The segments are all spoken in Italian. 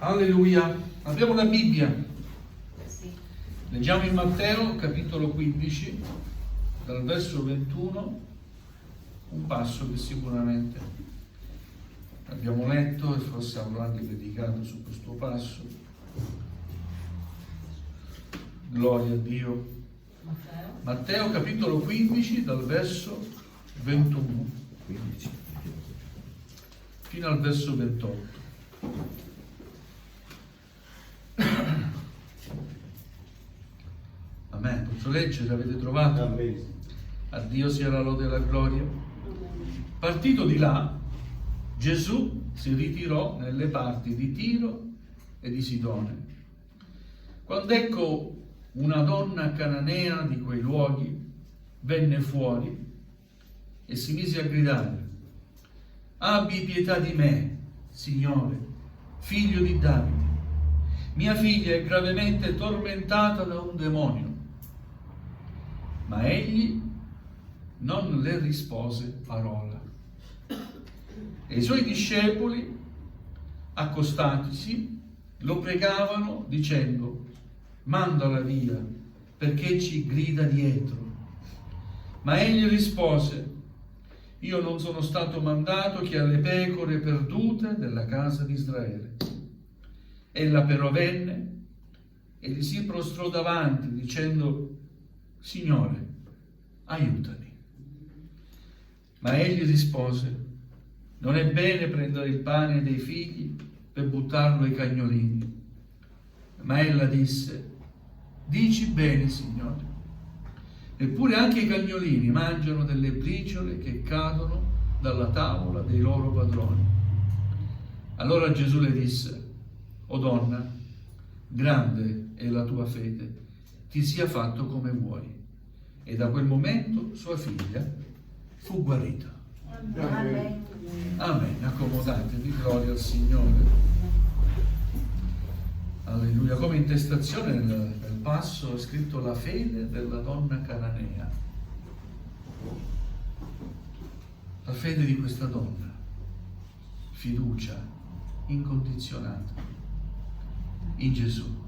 Alleluia. Apriamo la Bibbia. Sì. Leggiamo in Matteo, capitolo 15, dal verso 21, un passo che sicuramente abbiamo letto e forse avrò anche predicato su questo passo. Gloria a Dio. Matteo, capitolo 15, dal verso 21 fino al verso 28. Amen. Posso leggere? Avete trovato? Amen. A Dio sia la lode e la gloria. Partito di là, Gesù si ritirò nelle parti di Tiro e di Sidone. Quando ecco una donna cananea di quei luoghi venne fuori e si mise a gridare: abbi pietà di me, Signore, figlio di Davide. Mia figlia è gravemente tormentata da un demonio. Ma egli non le rispose parola. E i suoi discepoli, accostatisi, lo pregavano dicendo: mandala via, perché ci grida dietro. Ma egli rispose: io non sono stato mandato che alle pecore perdute della casa di Israele. Ella però venne e gli si prostrò davanti dicendo: Signore, aiutami. Ma egli rispose: non è bene prendere il pane dei figli per buttarlo ai cagnolini. Ma ella disse: dici bene, Signore. Eppure anche i cagnolini mangiano delle briciole che cadono dalla tavola dei loro padroni. Allora Gesù le disse: o donna, grande è la tua fede, ti sia fatto come vuoi. E da quel momento sua figlia fu guarita. Amen. Amen. Accomodatevi, gloria al Signore. Alleluia. Come intestazione nel passo è scritto la fede della donna cananea. La fede di questa donna, fiducia incondizionata in Gesù.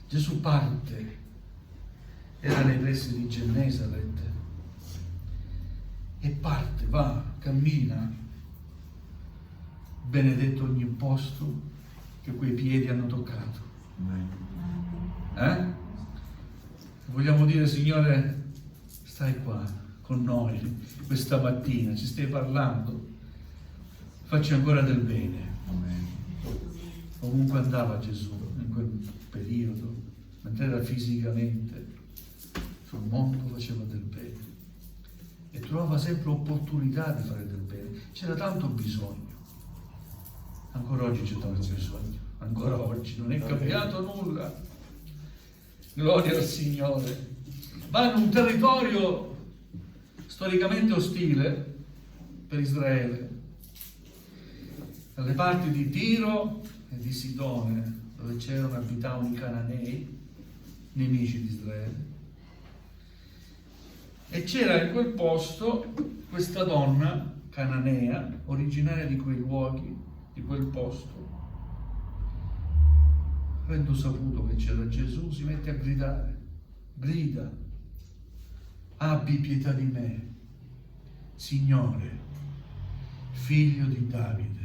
Gesù parte, era nei pressi di Gennesaret, e parte, va, cammina, benedetto ogni posto che quei piedi hanno toccato. Vogliamo dire: Signore, stai qua con noi questa mattina, ci stai parlando, facci ancora del bene. Ovunque andava Gesù in quel periodo, mentre era fisicamente sul mondo, faceva del bene e trovava sempre opportunità di fare del bene. C'era tanto bisogno. Ancora oggi c'è tanto bisogno, ancora oggi non è cambiato nulla. Gloria al Signore. Va in un territorio storicamente ostile per Israele, dalle parti di Tiro e di Sidone, dove abitavano i cananei, nemici di Israele. E c'era in quel posto questa donna cananea, originaria di quei luoghi, di quel posto. Avendo saputo che c'era Gesù, si mette a gridare, grida: abbi pietà di me, Signore, figlio di Davide.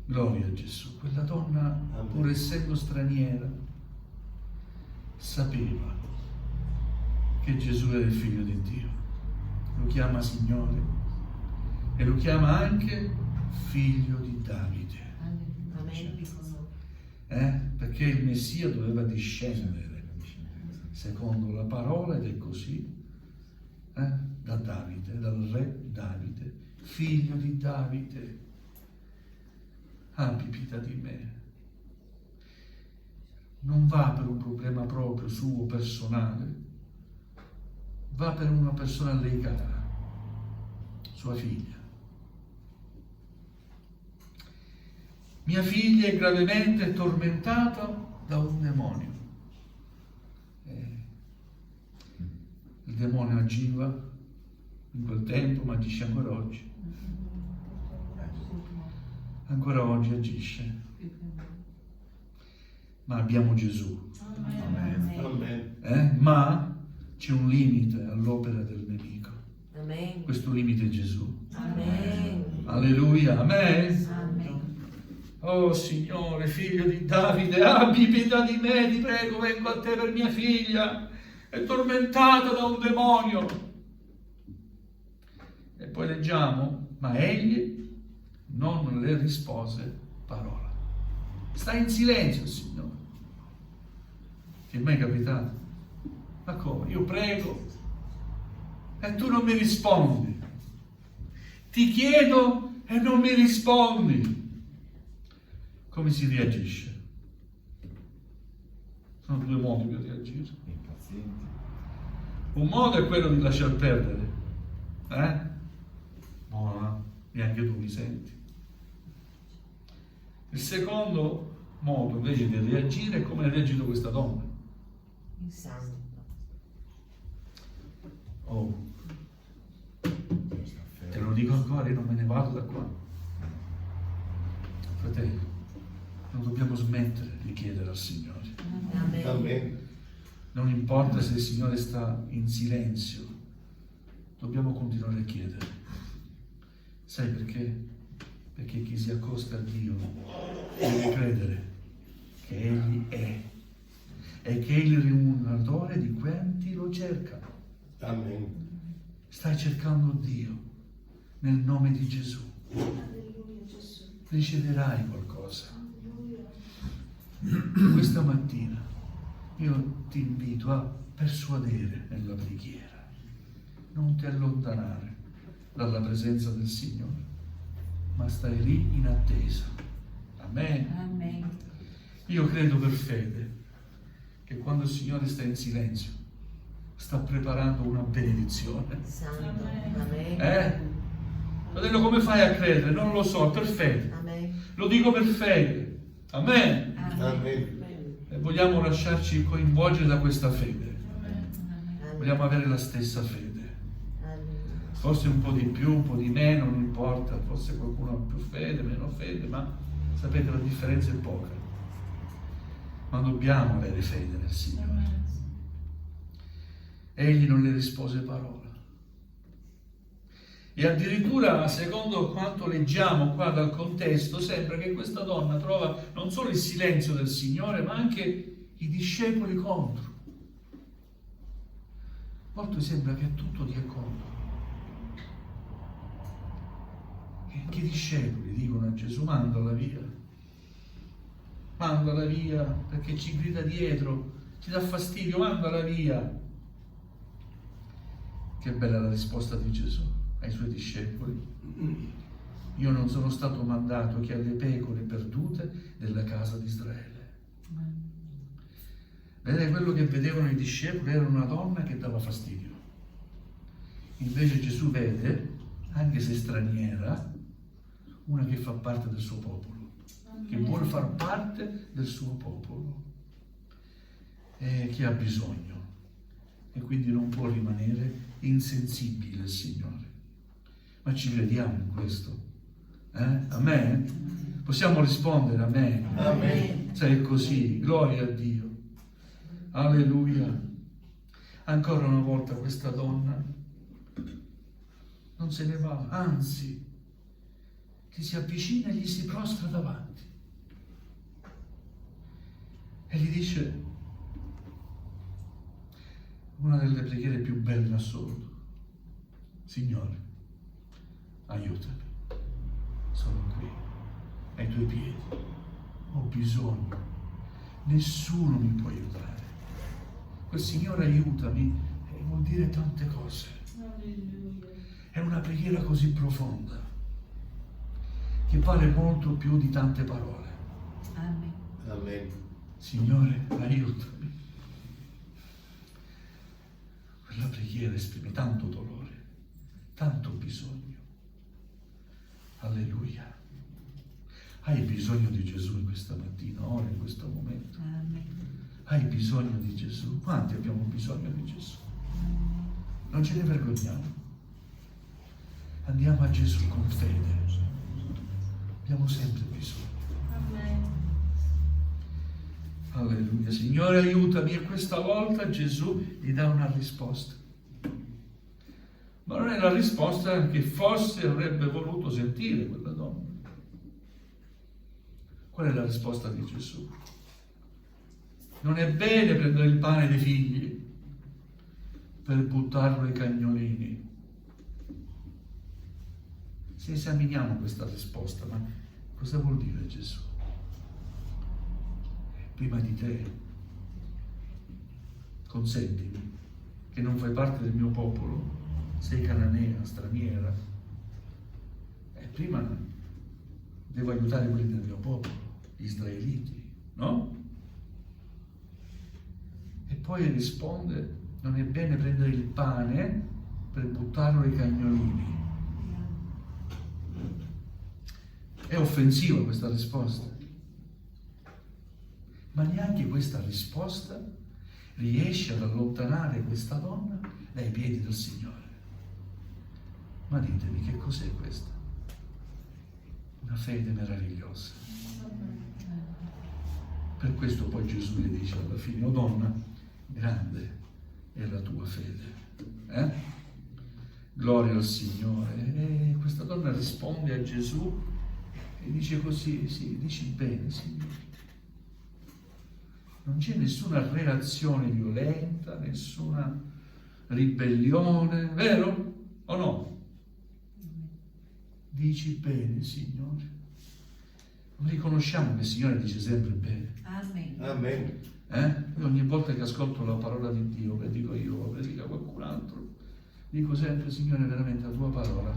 Gloria a Gesù. Quella donna, pur essendo straniera, sapeva che Gesù era il figlio di Dio. Lo chiama Signore e lo chiama anche figlio di Davide. Perché il Messia doveva discendere secondo la parola, ed è così, da Davide, dal re Davide, figlio di Davide. Abbi pietà di me. Non va per un problema proprio suo, personale, va per una persona a lei cara, sua figlia. Mia figlia è gravemente tormentata da un demonio. Il demonio agiva in quel tempo, ma agisce ancora oggi. ancora oggi agisce. Ma abbiamo Gesù. Amen. Ma c'è un limite all'opera del nemico. Amen. Questo limite è Gesù. Amen. Alleluia, amen. Amen. Oh Signore, figlio di Davide, abbi pietà di me, ti prego, vengo a te per mia figlia, è tormentata da un demonio. E poi leggiamo, ma egli non le rispose parola. Sta in silenzio, Signore. Ti è mai capitato? Ma come? Io prego e tu non mi rispondi. Ti chiedo e non mi rispondi. Come si reagisce? Sono due modi per reagire. Impazienti. Un modo è quello di lasciar perdere. No, neanche tu mi senti. Il secondo modo invece di reagire è come ha reagito questa donna. Santo. Oh, te lo dico ancora, io non me ne vado da qua. Fratelli, non dobbiamo smettere di chiedere al Signore. Amen. Amen. Non importa se il Signore sta in silenzio, dobbiamo continuare a chiedere. Sai perché? Perché chi si accosta a Dio deve credere che Egli è e che è il rimuneratore di quanti lo cercano. Amen. Stai cercando Dio nel nome di Gesù. Riceverai qualcosa. Questa mattina io ti invito a persuadere nella preghiera. Non ti allontanare dalla presenza del Signore, ma stai lì in attesa. Amen. Amen. Io credo per fede che quando il Signore sta in silenzio sta preparando una benedizione. Santo. Amen. Fratello, come fai a credere? Non lo so, per fede. Amen. Lo dico per fede. Amen. Amen. E vogliamo lasciarci coinvolgere da questa fede. Vogliamo avere la stessa fede. Forse un po' di più, un po' di meno, non importa. Forse qualcuno ha più fede, meno fede, ma sapete la differenza è poca. Ma dobbiamo avere fede nel Signore. Egli non le rispose parola. E addirittura, secondo quanto leggiamo qua dal contesto, sembra che questa donna trova non solo il silenzio del Signore, ma anche i discepoli contro. A volte sembra che tutto dia contro. Che i discepoli dicono a Gesù: mandala via. Mandala via perché ci grida dietro, ci dà fastidio, mandala via. Che bella la risposta di Gesù ai suoi discepoli. Io non sono stato mandato che alle pecore perdute della casa di Israele. Vedete, quello che vedevano i discepoli era una donna che dava fastidio. Invece Gesù vede, anche se straniera, una che fa parte del suo popolo, che vuole far parte del suo popolo e che ha bisogno, e quindi non può rimanere insensibile al Signore. Ma ci crediamo in questo? Amen? Possiamo rispondere amen? Amen. Se è così, gloria a Dio. Alleluia. Ancora una volta questa donna non se ne va, anzi, che si avvicina e gli si prostra davanti. E gli dice una delle preghiere più belle in assoluto: Signore, aiutami, sono qui, ai tuoi piedi, ho bisogno, nessuno mi può aiutare. Quel Signore aiutami vuol dire tante cose. È una preghiera così profonda che vale molto più di tante parole. Amen. Amen. Signore, aiutami. Quella preghiera esprime tanto dolore, tanto bisogno. Alleluia. Hai bisogno di Gesù in questa mattina, ora, in questo momento. Amen. Hai bisogno di Gesù. Quanti abbiamo bisogno di Gesù? Non ce ne vergogniamo. Andiamo a Gesù con fede. Abbiamo sempre bisogno. Amen. Alleluia. Signore, aiutami. E questa volta Gesù gli dà una risposta. Ma non è la risposta che forse avrebbe voluto sentire quella donna. Qual è la risposta di Gesù? Non è bene prendere il pane dei figli per buttarlo ai cagnolini. Se esaminiamo questa risposta, ma cosa vuol dire Gesù? Prima di te, consentimi che non fai parte del mio popolo, sei cananea, straniera, e prima devo aiutare quelli del mio popolo, gli israeliti, no? E poi risponde, non è bene prendere il pane per buttarlo ai cagnolini. È offensiva questa risposta. Ma neanche questa risposta riesce ad allontanare questa donna dai piedi del Signore. Ma ditemi, che cos'è questa? Una fede meravigliosa. Per questo poi Gesù le dice alla fine, oh donna, grande è la tua fede. Gloria al Signore. E questa donna risponde a Gesù e dice così, sì, dici bene, Signore. Non c'è nessuna reazione violenta, nessuna ribellione, vero o no? Dici bene, Signore. Riconosciamo che il Signore dice sempre bene. Amen. Amen. Io ogni volta che ascolto la parola di Dio, predico io, predica qualcun altro, dico sempre, Signore, veramente la tua parola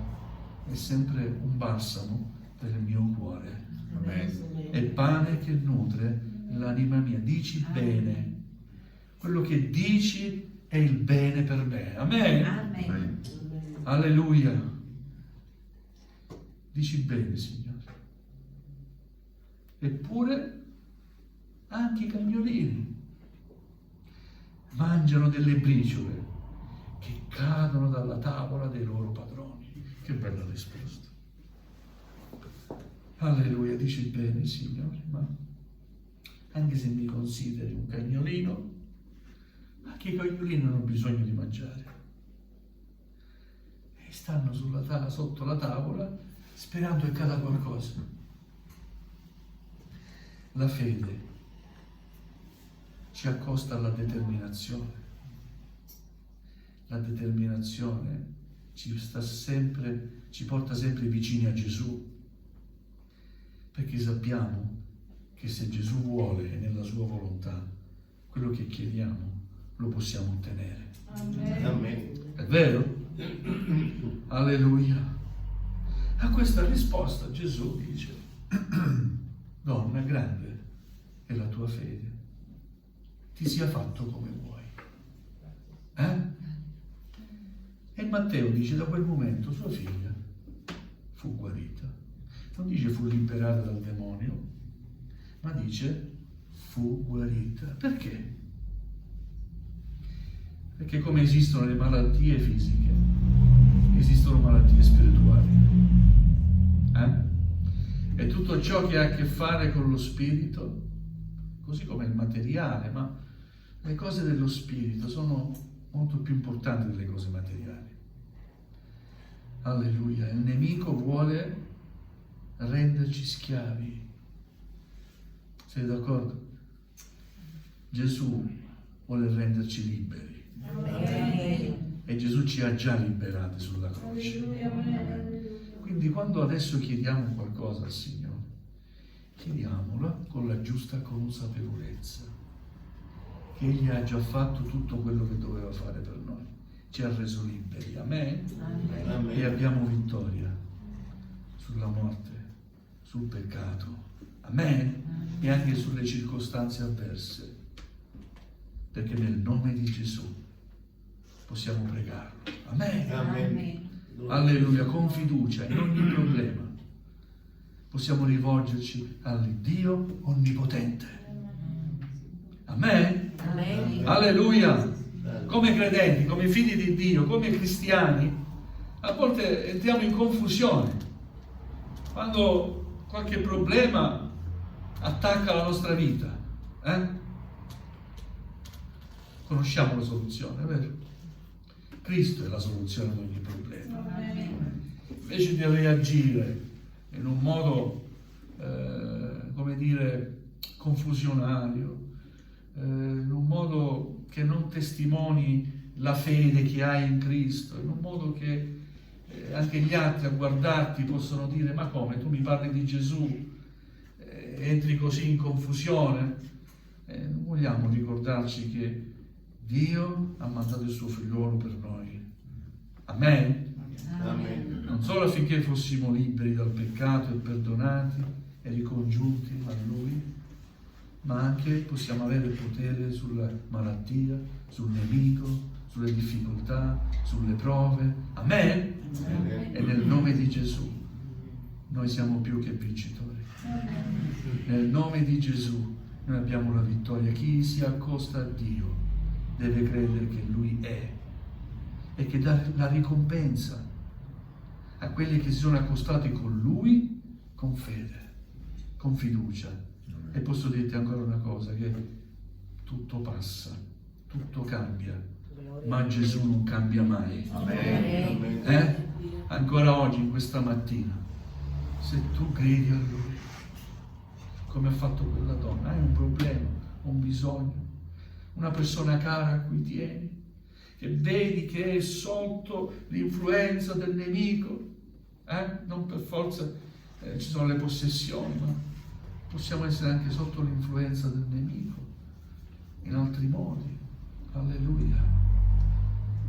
è sempre un balsamo per il mio cuore. Amen. È pane che nutre l'anima mia. Dici bene. Quello che dici è il bene per me. Amen. Amen. Alleluia. Dici bene, Signore. Eppure anche i cagnolini mangiano delle briciole che cadono dalla tavola dei loro padroni. Che bella risposta. Alleluia, dici bene, Signore, ma anche se mi consideri un cagnolino, anche i cagnolini hanno bisogno di mangiare. E stanno sotto la tavola sperando che cada qualcosa. La fede ci accosta alla determinazione. La determinazione ci porta sempre vicini a Gesù, perché sappiamo che se Gesù vuole e nella sua volontà, quello che chiediamo lo possiamo ottenere. Amen. Amen. È vero? Alleluia. A questa risposta Gesù dice, donna, grande è la tua fede, ti sia fatto come vuoi. E Matteo dice, da quel momento sua figlia fu guarita. Non dice fu liberata dal demonio, ma dice fu guarita. Perché? Perché come esistono le malattie fisiche, esistono malattie spirituali. E tutto ciò che ha a che fare con lo spirito, così come il materiale, ma le cose dello spirito sono molto più importanti delle cose materiali. Alleluia. Il nemico vuole renderci schiavi. Sei d'accordo? Gesù vuole renderci liberi. Amen. E Gesù ci ha già liberati sulla croce. Quindi quando adesso chiediamo qualcosa al Signore, chiediamolo con la giusta consapevolezza che Egli ha già fatto tutto quello che doveva fare per noi. Ci ha reso liberi. Amen? Amen. E abbiamo vittoria sulla morte, sul peccato. Amen? E anche sulle circostanze avverse. Perché nel nome di Gesù possiamo pregarlo. Amen? Amen. Alleluia, con fiducia in ogni problema. Possiamo rivolgerci all'Iddio onnipotente. Amen? Amen. Alleluia. Come credenti, come figli di Dio, come cristiani, a volte entriamo in confusione. Quando qualche problema attacca la nostra vita, conosciamo la soluzione, vero? Cristo è la soluzione ad ogni problema. Invece di reagire in un modo, come dire, confusionario, in un modo che non testimoni la fede che hai in Cristo, in un modo che anche gli altri a guardarti possono dire: ma come, tu mi parli di Gesù, entri così in confusione? Non vogliamo ricordarci che Dio ha mandato il suo figliolo per noi. Amen? Amen. Non solo affinché fossimo liberi dal peccato e perdonati e ricongiunti a Lui, ma anche possiamo avere potere sulla malattia, sul nemico, sulle difficoltà, sulle prove. Amen? Amen. E nel nome di Gesù noi siamo più che vincitori. Nel nome di Gesù noi abbiamo la vittoria. Chi si accosta a Dio deve credere che Lui è e che dà la ricompensa a quelli che si sono accostati con Lui con fede, con fiducia. E posso dirti ancora una cosa, che tutto passa, tutto cambia, ma Gesù non cambia mai. Amen. Ancora oggi, in questa mattina, se tu credi a Lui, come ha fatto quella donna, hai un problema, un bisogno, una persona cara a cui tieni, che vedi che è sotto l'influenza del nemico, non per forza ci sono le possessioni, ma possiamo essere anche sotto l'influenza del nemico in altri modi. Alleluia.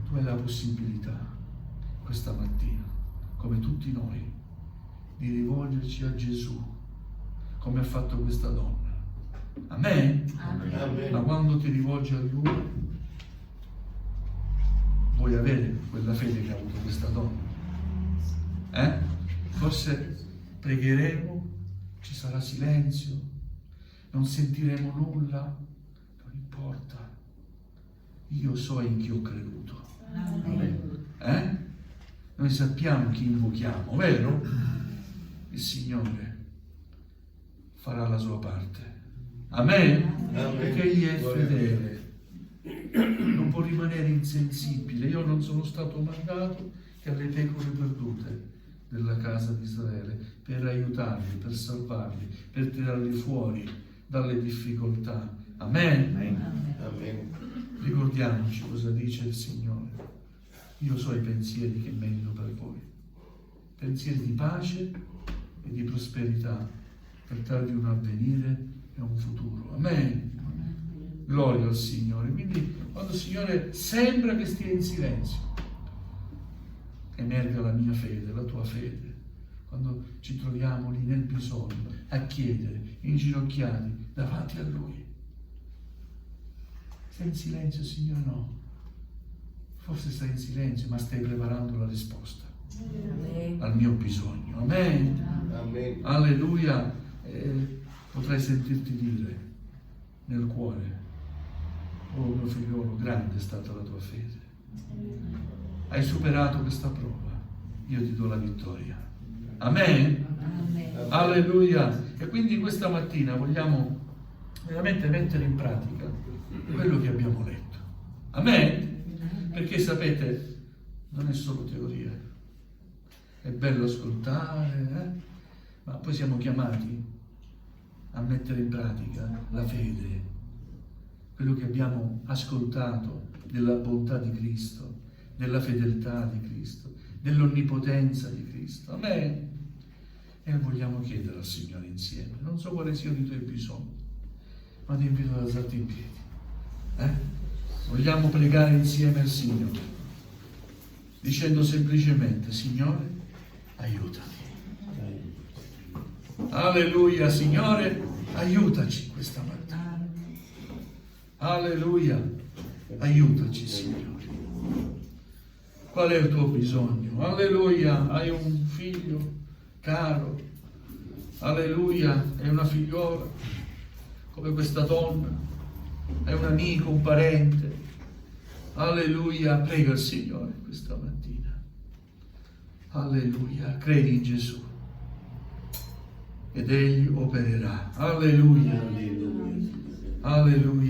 Tu hai la possibilità questa mattina, come tutti noi, di rivolgerci a Gesù, come ha fatto questa donna. Amen? Amen. Ma quando ti rivolgi a Lui, vuoi avere quella fede che ha avuto questa donna? Forse pregheremo, ci sarà silenzio, non sentiremo nulla, non importa. Io so in chi ho creduto. Noi sappiamo chi invochiamo, vero? Il Signore farà la sua parte. Amen? Amen. Perché Egli è fedele, non può rimanere insensibile. Io non sono stato mandato che alle pecore perdute della casa di Israele, per aiutarli, per salvarli, per tirarli fuori dalle difficoltà. Amen? Amen. Ricordiamoci cosa dice il Signore. Io so i pensieri che medito per voi, pensieri di pace e di prosperità, per darvi un avvenire e un futuro. Amen. Gloria al Signore. Quindi quando il Signore sembra che stia in silenzio, emerga la mia fede, la tua fede. Quando ci troviamo lì nel bisogno, a chiedere, inginocchiati davanti a Lui. Stai in silenzio, Signore? No. Forse stai in silenzio, ma stai preparando la risposta al mio bisogno. Amen. Amen. Alleluia. Potrai sentirti dire nel cuore: oh mio figliolo, grande è stata la tua fede. Hai superato questa prova, io ti do la vittoria. Amen. Alleluia. E quindi questa mattina vogliamo veramente mettere in pratica quello che abbiamo letto. Amen. Perché sapete, non è solo teoria, è bello ascoltare, ma poi siamo chiamati a mettere in pratica la fede, quello che abbiamo ascoltato della bontà di Cristo, della fedeltà di Cristo, dell'onnipotenza di Cristo. Amen. E vogliamo chiedere al Signore insieme. Non so quali siano i tuoi bisogni, ma ti invito ad alzarti in piedi. Vogliamo pregare insieme al Signore, dicendo semplicemente: Signore, aiutami. Alleluia. Signore, aiutaci questa mattina. Alleluia. Aiutaci, Signore. Qual è il tuo bisogno? Alleluia. Hai un figlio caro. Alleluia. Hai una figliola come questa donna. Hai un amico, un parente. Alleluia. Prega il Signore questa mattina. Alleluia. Credi in Gesù. ed egli opererà. Alleluia. Alleluia. Alleluia.